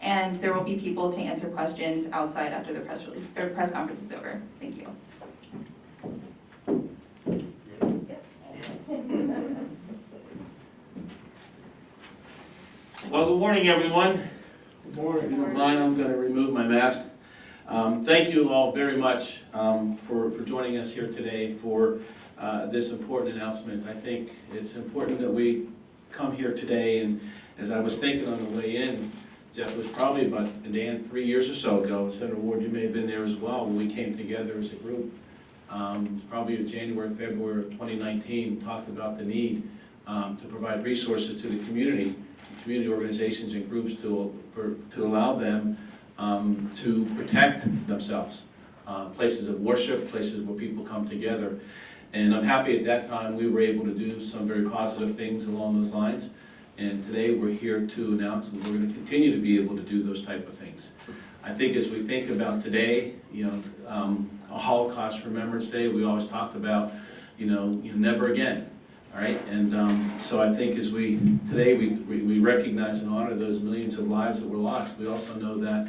and there will be people to answer questions outside after the press conference is over. Thank you. Well, good morning, everyone. Good morning. If you don't mind, I'm going to remove my mask. Thank you all very much for joining us here today for this important announcement. I think it's important that we come here today, and as I was thinking on the way in, Jeff, was probably about, Dan, 3 years or so ago, Senator Ward, you may have been there as well, when we came together as a group, probably in January, February of 2019, talked about the need to provide resources to the community organizations and groups to allow them to protect themselves, places of worship, places where people come together. And I'm happy at that time we were able to do some very positive things along those lines. And today we're here to announce that we're going to continue to be able to do those type of things. I think as we think about today, a Holocaust Remembrance Day, we always talked about, never again. All right, and so I think as today we recognize and honor those millions of lives that were lost. We also know that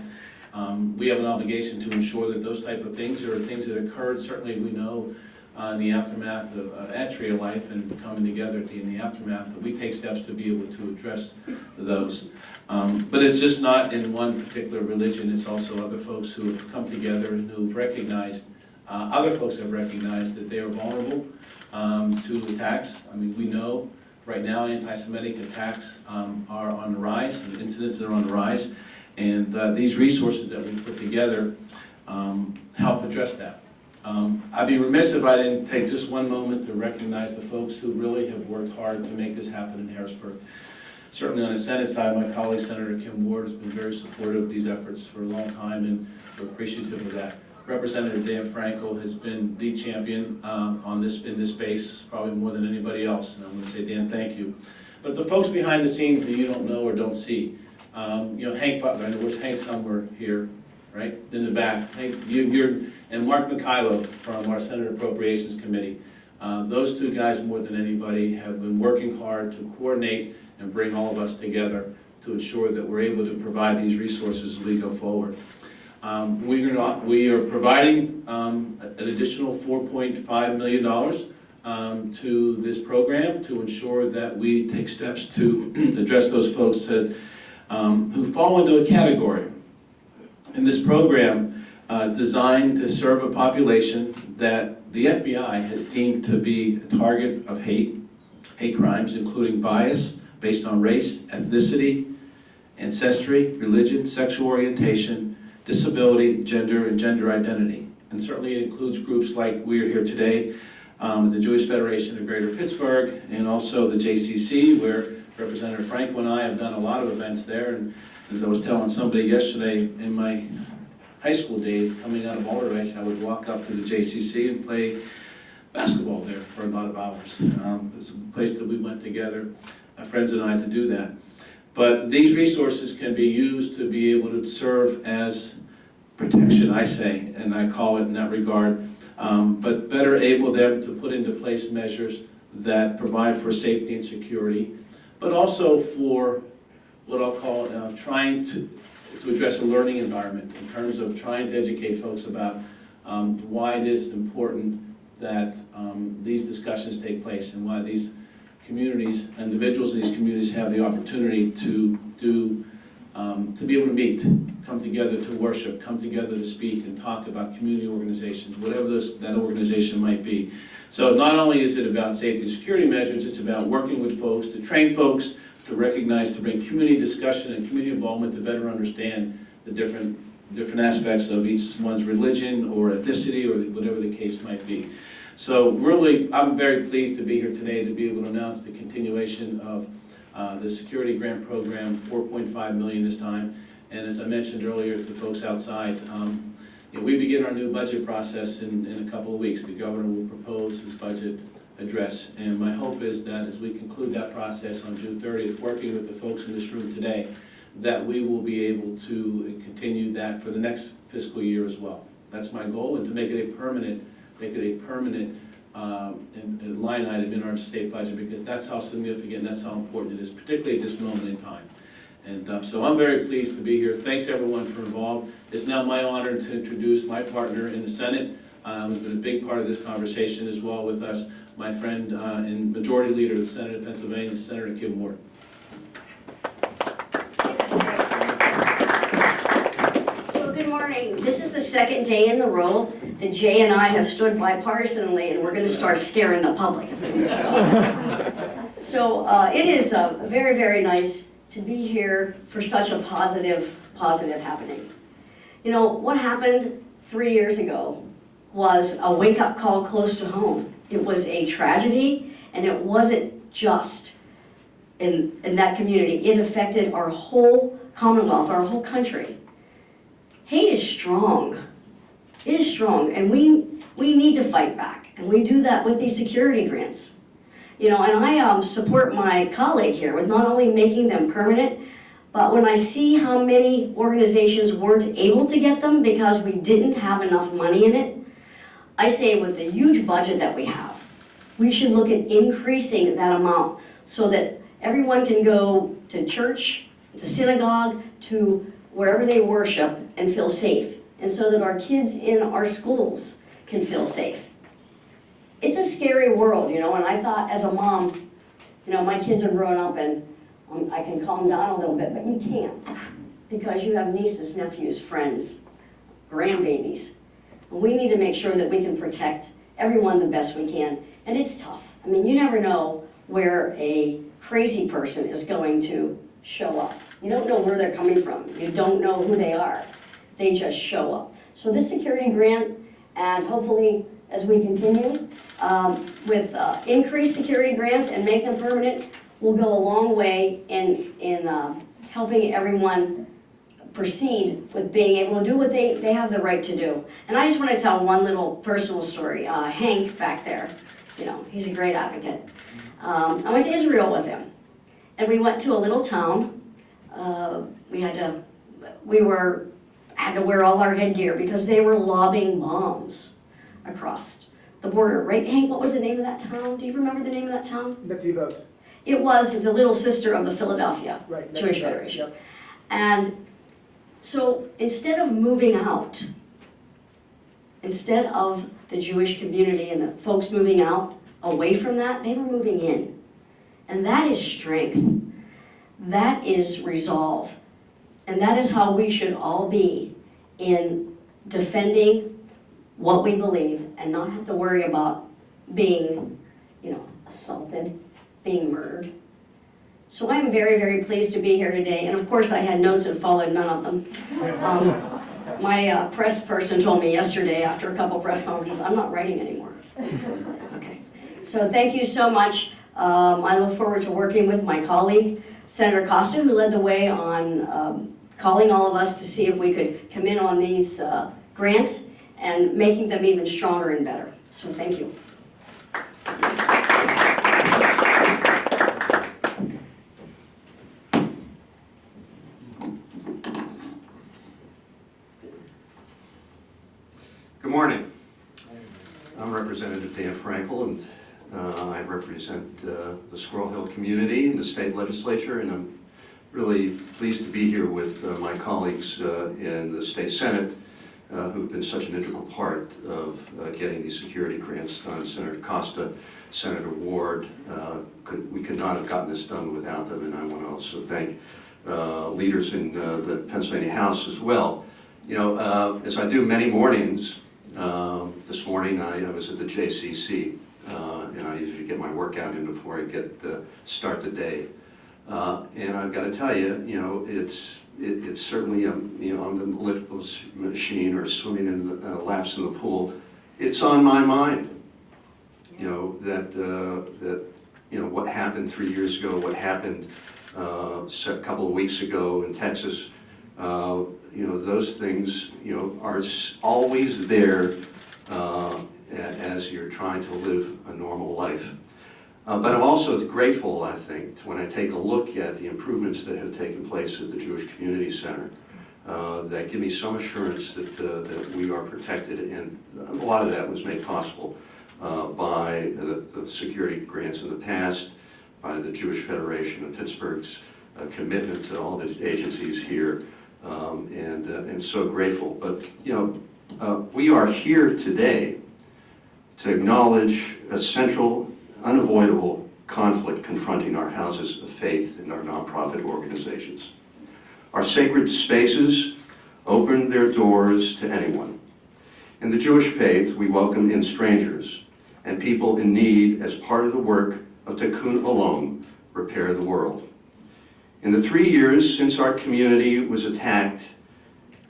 we have an obligation to ensure that those type of things are things that occurred. Certainly we know in the aftermath of Tree of Life and coming together in the aftermath that we take steps to be able to address those. But it's just not in one particular religion. It's also other folks who have come together and who've recognized, other folks have recognized that they are vulnerable to attacks. I mean, we know right now anti-Semitic attacks are on the rise, and incidents are on the rise, and these resources that we put together help address that. I'd be remiss if I didn't take just one moment to recognize the folks who really have worked hard to make this happen in Harrisburg. Certainly on the Senate side, my colleague Senator Kim Ward has been very supportive of these efforts for a long time, and we're appreciative of that. Representative Dan Frankel has been the champion in this space, probably more than anybody else, and I'm going to say, Dan, thank you. But the folks behind the scenes that you don't know or don't see, Hank Butler, I know there's Hank somewhere here, right, in the back. Hank, and Mark Mikhailo from our Senate Appropriations Committee. Those two guys, more than anybody, have been working hard to coordinate and bring all of us together to ensure that we're able to provide these resources as we go forward. We are providing an additional $4.5 million to this program to ensure that we take steps to address those folks that, who fall into a category. And this program is designed to serve a population that the FBI has deemed to be a target of hate crimes, including bias based on race, ethnicity, ancestry, religion, sexual orientation, disability, gender, and gender identity. And certainly it includes groups like we are here today, the Jewish Federation of Greater Pittsburgh, and also the JCC, where Representative Frankel and I have done a lot of events there. And as I was telling somebody yesterday, in my high school days, coming out of Alderdice, I would walk up to the JCC and play basketball there for a lot of hours. It's a place that we went together, friends and I, to do that. But these resources can be used to be able to serve as protection, I say, and I call it in that regard, but better able them to put into place measures that provide for safety and security, but also for what I'll call trying to address a learning environment in terms of trying to educate folks about why it is important that these discussions take place and why these communities, individuals in these communities have the opportunity to be able to meet, come together to worship, come together to speak and talk about community organizations, whatever that organization might be. So not only is it about safety and security measures, it's about working with folks, to train folks, to recognize, to bring community discussion and community involvement to better understand the different aspects of each one's religion or ethnicity or whatever the case might be. So really, I'm very pleased to be here today to be able to announce the continuation of the security grant program, $4.5 million this time. And as I mentioned earlier to folks outside, we begin our new budget process in a couple of weeks. The governor will propose his budget address. And my hope is that as we conclude that process on June 30th, working with the folks in this room today, that we will be able to continue that for the next fiscal year as well. That's my goal, and to make it a permanent line item in our state budget, because that's how significant, that's how important it is, particularly at this moment in time. And so I'm very pleased to be here. Thanks everyone for involved. It's now my honor to introduce my partner in the Senate, who's been a big part of this conversation as well with us, my friend and Majority Leader of the Senate of Pennsylvania, Senator Kim Ward. So good morning. This is the second day in the row that Jay and I have stood bipartisanly, and we're going to start scaring the public if we can stop. So it is very, very nice to be here for such a positive happening. You know, what happened 3 years ago was a wake-up call close to home. It was a tragedy, and it wasn't just in that community. It affected our whole Commonwealth, our whole country. Hate is strong. It is strong, and we need to fight back, and we do that with these security grants. You know, and I support my colleague here with not only making them permanent, but when I see how many organizations weren't able to get them because we didn't have enough money in it, I say with the huge budget that we have, we should look at increasing that amount so that everyone can go to church, to synagogue, to wherever they worship and feel safe, and so that our kids in our schools can feel safe. It's a scary world, you know, and I thought as a mom, you know, my kids are growing up and I can calm down a little bit, but you can't because you have nieces, nephews, friends, grandbabies. And we need to make sure that we can protect everyone the best we can, and it's tough. I mean, you never know where a crazy person is going to show up. You don't know where they're coming from. You don't know who they are. They just show up. So this security grant, and hopefully as we continue with increased security grants and make them permanent, will go a long way in helping everyone proceed with being able to do what they have the right to do. And I just want to tell one little personal story. Hank back there, you know, he's a great advocate. I went to Israel with him, and we went to a little town. We had to wear all our headgear because they were lobbing bombs across the border. Right, Hank, what was the name of that town? Do you remember the name of that town? Nativot. It was the little sister of the Philadelphia Right, Jewish Nativot, Federation. yep. And so instead of moving out, instead of the Jewish community and the folks moving out away from that, they were moving in. And that is strength. That is resolve. And that is how we should all be in defending what we believe and not have to worry about being, you know, assaulted, being murdered. So I'm very, very pleased to be here today. And of course I had notes and followed none of them. My press person told me yesterday after a couple press conferences, I'm not writing anymore. Okay. So thank you so much. I look forward to working with my colleague, Senator Costa, who led the way on calling all of us to see if we could come in on these grants and making them even stronger and better. So thank you. Good morning. I'm Representative Dan Frankel, and I represent the Squirrel Hill community in the state legislature, and I'm really pleased to be here with my colleagues in the state senate who've been such an integral part of getting these security grants done. Senator Costa, Senator Ward, we could not have gotten this done without them, and I want to also thank leaders in the Pennsylvania House as well. You know, as I do many mornings, this morning I was at the JCC, and I usually get my workout in before I start the day. And I've got to tell you, you know, it's certainly, you know, on the political machine or swimming in the laps in the pool, it's on my mind. You know, that you know, what happened 3 years ago, what happened a couple of weeks ago in Texas, you know, those things, you know, are always there as you're trying to live a normal life. But I'm also grateful, I think, when I take a look at the improvements that have taken place at the Jewish Community Center, that give me some assurance that we are protected, and a lot of that was made possible by the security grants in the past, by the Jewish Federation of Pittsburgh's commitment to all the agencies here, and so grateful. But, you know, we are here today to acknowledge a central, unavoidable conflict confronting our houses of faith and our nonprofit organizations. Our sacred spaces open their doors to anyone. In the Jewish faith, we welcome in strangers and people in need as part of the work of Tikkun Olam, repair the world. In the 3 years since our community was attacked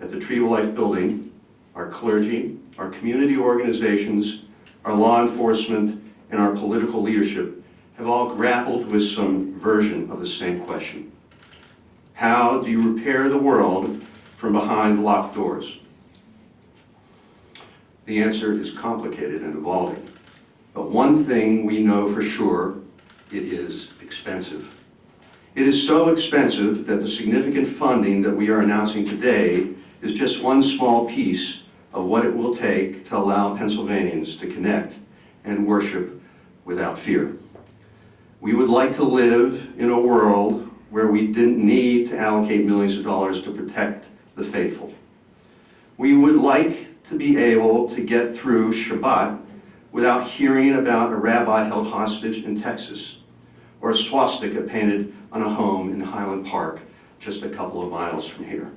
at the Tree of Life building, our clergy, our community organizations, our law enforcement, and our political leadership have all grappled with some version of the same question. How do you repair the world from behind locked doors? The answer is complicated and evolving. But one thing we know for sure, it is expensive. It is so expensive that the significant funding that we are announcing today is just one small piece of what it will take to allow Pennsylvanians to connect and worship without fear. We would like to live in a world where we didn't need to allocate millions of dollars to protect the faithful. We would like to be able to get through Shabbat without hearing about a rabbi held hostage in Texas, or a swastika painted on a home in Highland Park, just a couple of miles from here.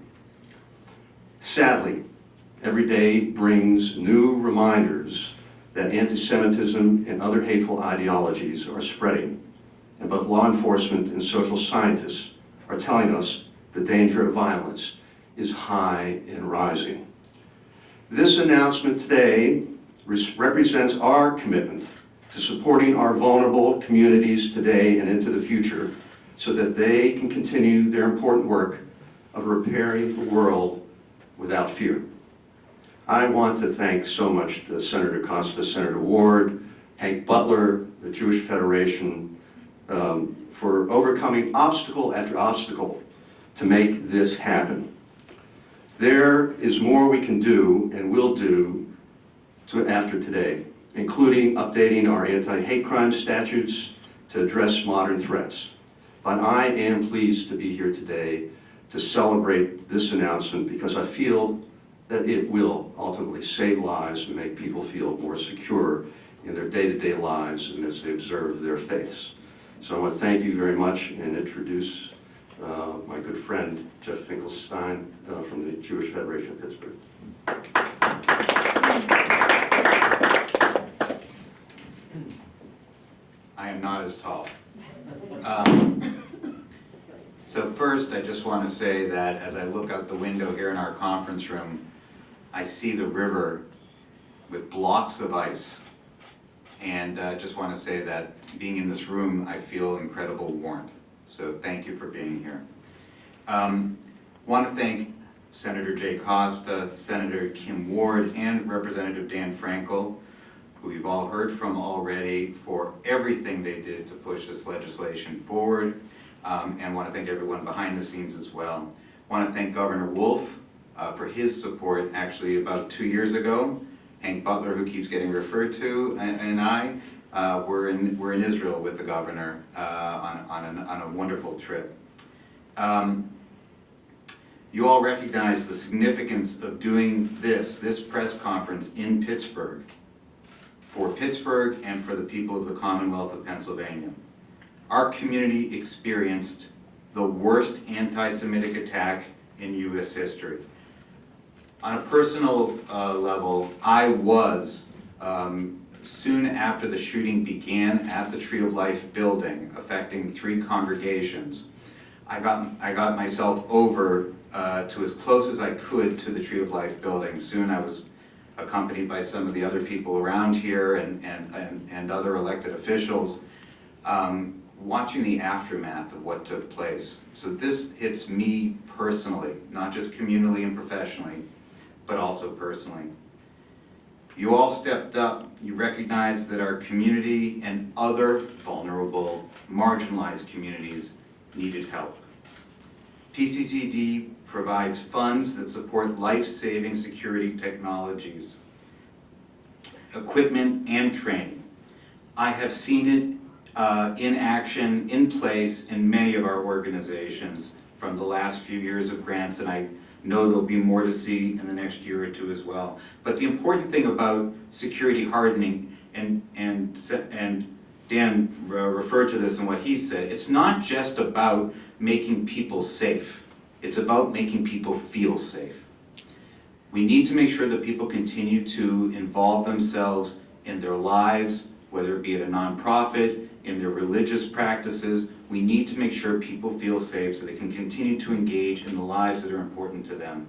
Sadly, every day brings new reminders that anti-Semitism and other hateful ideologies are spreading, and both law enforcement and social scientists are telling us the danger of violence is high and rising. This announcement today represents our commitment to supporting our vulnerable communities today and into the future so that they can continue their important work of repairing the world without fear. I want to thank so much Senator Costa, Senator Ward, Hank Butler, the Jewish Federation, for overcoming obstacle after obstacle to make this happen. There is more we can do and will do after today, including updating our anti-hate crime statutes to address modern threats. But I am pleased to be here today to celebrate this announcement because I feel that it will ultimately save lives and make people feel more secure in their day-to-day lives and as they observe their faiths. So I want to thank you very much and introduce my good friend, Jeff Finkelstein from the Jewish Federation of Pittsburgh. I am not as tall. So first, I just want to say that as I look out the window here in our conference room, I see the river with blocks of ice. And I just want to say that being in this room, I feel incredible warmth. So thank you for being here. Want to thank Senator Jay Costa, Senator Kim Ward, and Representative Dan Frankel, who you've all heard from already, for everything they did to push this legislation forward. And want to thank everyone behind the scenes as well. Want to thank Governor Wolf for his support. Actually, about 2 years ago, Hank Butler, who keeps getting referred to, and I were in Israel with the governor on a wonderful trip. You all recognize the significance of doing this press conference in Pittsburgh, for Pittsburgh and for the people of the Commonwealth of Pennsylvania. Our community experienced the worst anti-Semitic attack in U.S. history. On a personal level, I was, soon after the shooting began at the Tree of Life building, affecting 3 congregations, I got myself over to as close as I could to the Tree of Life building. Soon I was accompanied by some of the other people around here and other elected officials, watching the aftermath of what took place. So this hits me personally, not just communally and professionally, but also personally. You all stepped up. You recognized that our community and other vulnerable, marginalized communities needed help. PCCD provides funds that support life-saving security technologies, equipment, and training. I have seen it in action, in place in many of our organizations from the last few years of grants, and I know there'll be more to see in the next year or two as well. But the important thing about security hardening, and Dan referred to this in what he said, it's not just about making people safe, it's about making people feel safe. We need to make sure that people continue to involve themselves in their lives, whether it be at a nonprofit, in their religious practices. We need to make sure people feel safe so they can continue to engage in the lives that are important to them.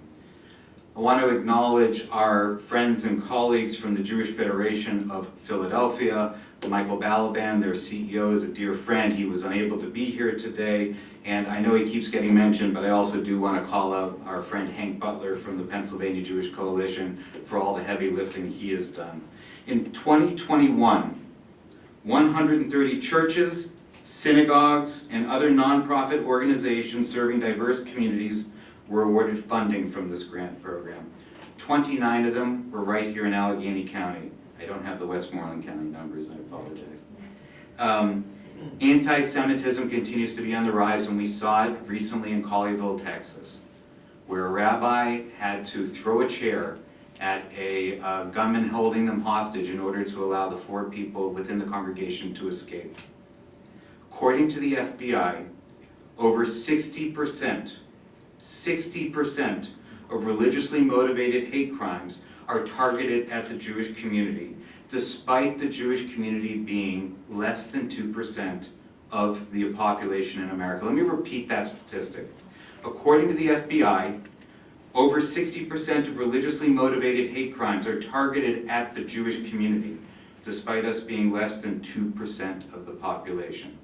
I want to acknowledge our friends and colleagues from the Jewish Federation of Philadelphia. Michael Balaban, their CEO, is a dear friend. He was unable to be here today, and I know he keeps getting mentioned, but I also do want to call out our friend Hank Butler from the Pennsylvania Jewish Coalition for all the heavy lifting he has done. In 2021, 130 churches, synagogues, and other nonprofit organizations serving diverse communities were awarded funding from this grant program. 29 of them were right here in Allegheny County. I don't have the Westmoreland County numbers, I apologize. Anti-Semitism continues to be on the rise, and we saw it recently in Colleyville, Texas, where a rabbi had to throw a chair at a gunman holding them hostage in order to allow the 4 people within the congregation to escape. According to the FBI, over 60% of religiously motivated hate crimes are targeted at the Jewish community, despite the Jewish community being less than 2% of the population in America. Let me repeat that statistic. According to the FBI, over 60% of religiously motivated hate crimes are targeted at the Jewish community, despite us being less than 2% of the population.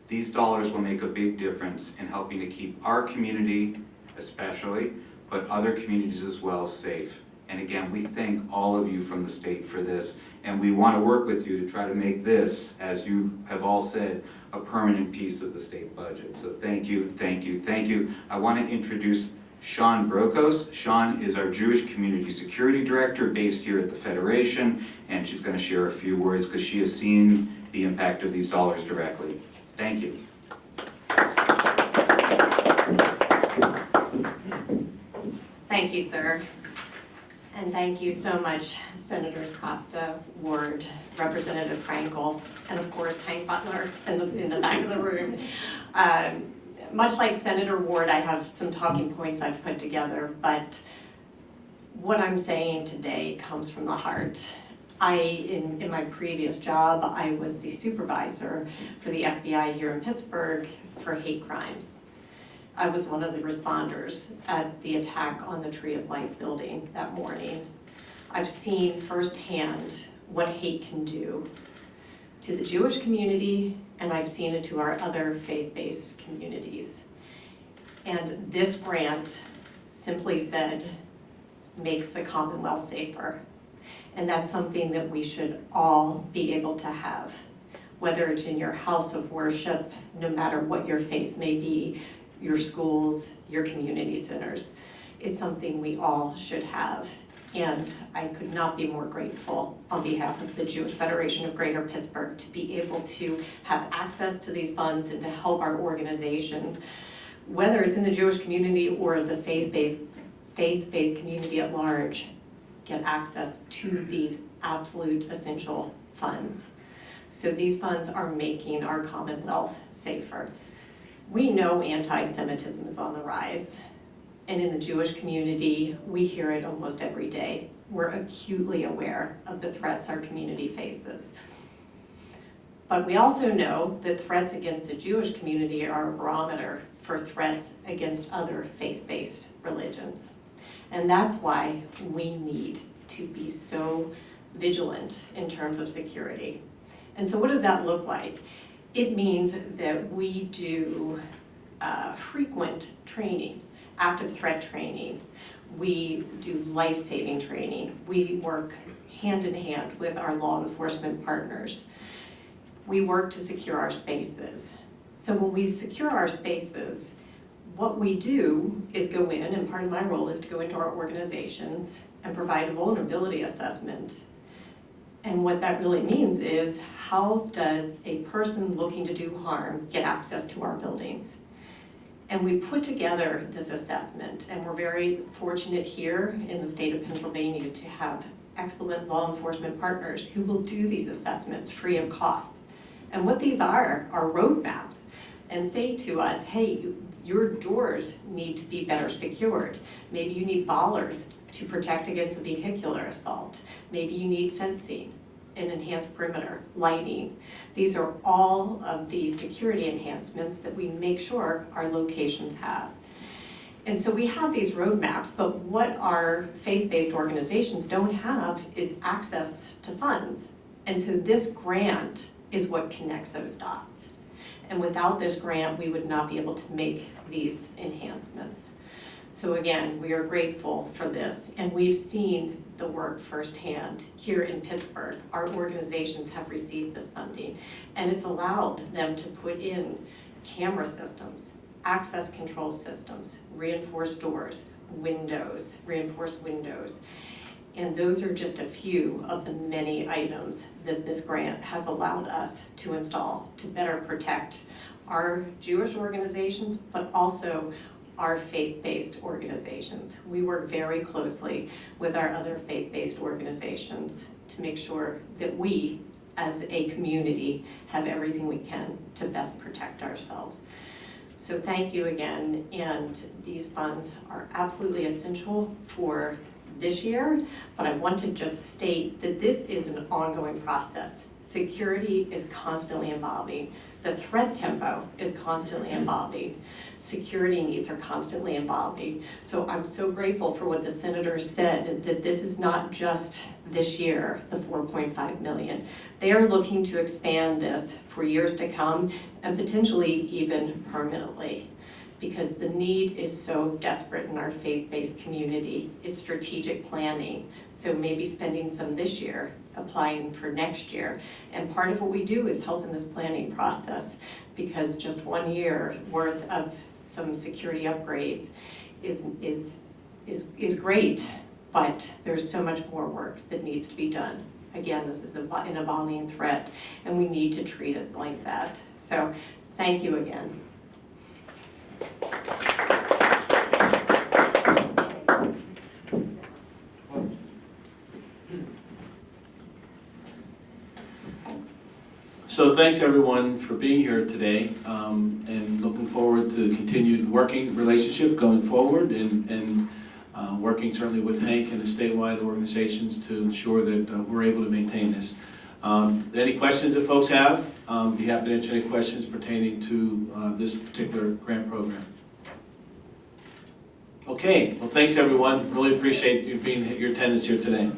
These dollars will make a big difference in helping to keep our community, especially, but other communities as well, safe. And again, we thank all of you from the state for this, and we want to work with you to try to make this, as you have all said, a permanent piece of the state budget. So thank you, thank you, thank you. I want to introduce Shawn Brokos. Shawn is our Jewish Community Security Director based here at the Federation, and she's going to share a few words because she has seen the impact of these dollars directly. Thank you. Thank you, sir. And thank you so much, Senators Costa, Ward, Representative Frankel, and of course Hank Butler in the back of the room. Much like Senator Ward, I have some talking points I've put together, but what I'm saying today comes from the heart. In my previous job, I was the supervisor for the FBI here in Pittsburgh for hate crimes. I was one of the responders at the attack on the Tree of Life building that morning. I've seen firsthand what hate can do to the Jewish community, and I've seen it to our other faith-based communities. And this grant, simply said, makes the Commonwealth safer. And that's something that we should all be able to have, whether it's in your house of worship, no matter what your faith may be, your schools, your community centers. It's something we all should have. And I could not be more grateful on behalf of the Jewish Federation of Greater Pittsburgh to be able to have access to these funds and to help our organizations, whether it's in the Jewish community or the faith-based community at large, get access to these absolute essential funds. So these funds are making our Commonwealth safer. We know anti-Semitism is on the rise. And in the Jewish community, we hear it almost every day. We're acutely aware of the threats our community faces. But we also know that threats against the Jewish community are a barometer for threats against other faith-based religions. And that's why we need to be so vigilant in terms of security. And so what does that look like? It means that we do frequent training, active threat training. We do life-saving training. We work hand in hand with our law enforcement partners. We work to secure our spaces. So when we secure our spaces, what we do is go in, and part of my role is to go into our organizations and provide a vulnerability assessment And what that really means is, how does a person looking to do harm get access to our buildings? And we put together this assessment, and we're very fortunate here in the state of Pennsylvania to have excellent law enforcement partners who will do these assessments free of cost. And what these are roadmaps, and say to us, hey, your doors need to be better secured. Maybe you need bollards to protect against a vehicular assault. Maybe you need fencing, an enhanced perimeter, lighting. These are all of the security enhancements that we make sure our locations have. And so we have these roadmaps, but what our faith-based organizations don't have is access to funds. And so this grant is what connects those dots. And without this grant, we would not be able to make these enhancements. So again, we are grateful for this, and we've seen the work firsthand here in Pittsburgh. Our organizations have received this funding, and it's allowed them to put in camera systems, access control systems, reinforced doors, windows, reinforced windows. And those are just a few of the many items that this grant has allowed us to install to better protect our Jewish organizations, but also our faith-based organizations. We work very closely with our other faith-based organizations to make sure that we, as a community, have everything we can to best protect ourselves. So thank you again, and these funds are absolutely essential for this year, but I want to just state that this is an ongoing process. Security is constantly evolving. The threat tempo is constantly evolving. Security needs are constantly evolving. So I'm so grateful for what the senators said, that this is not just this year, the 4.5 million. They are looking to expand this for years to come and potentially even permanently, because the need is so desperate in our faith-based community. It's strategic planning, so maybe spending some this year, applying for next year. And part of what we do is help in this planning process, because just 1 year worth of some security upgrades is great, but there's so much more work that needs to be done. Again, this is an evolving threat, and we need to treat it like that. So thank you again. So thanks everyone for being here today, and looking forward to continued working relationship going forward, and working certainly with Hank and the statewide organizations to ensure that we're able to maintain this. Any questions that folks have? Be happy to answer any questions pertaining to this particular grant program. Okay, well thanks everyone. Really appreciate you being your attendance here today.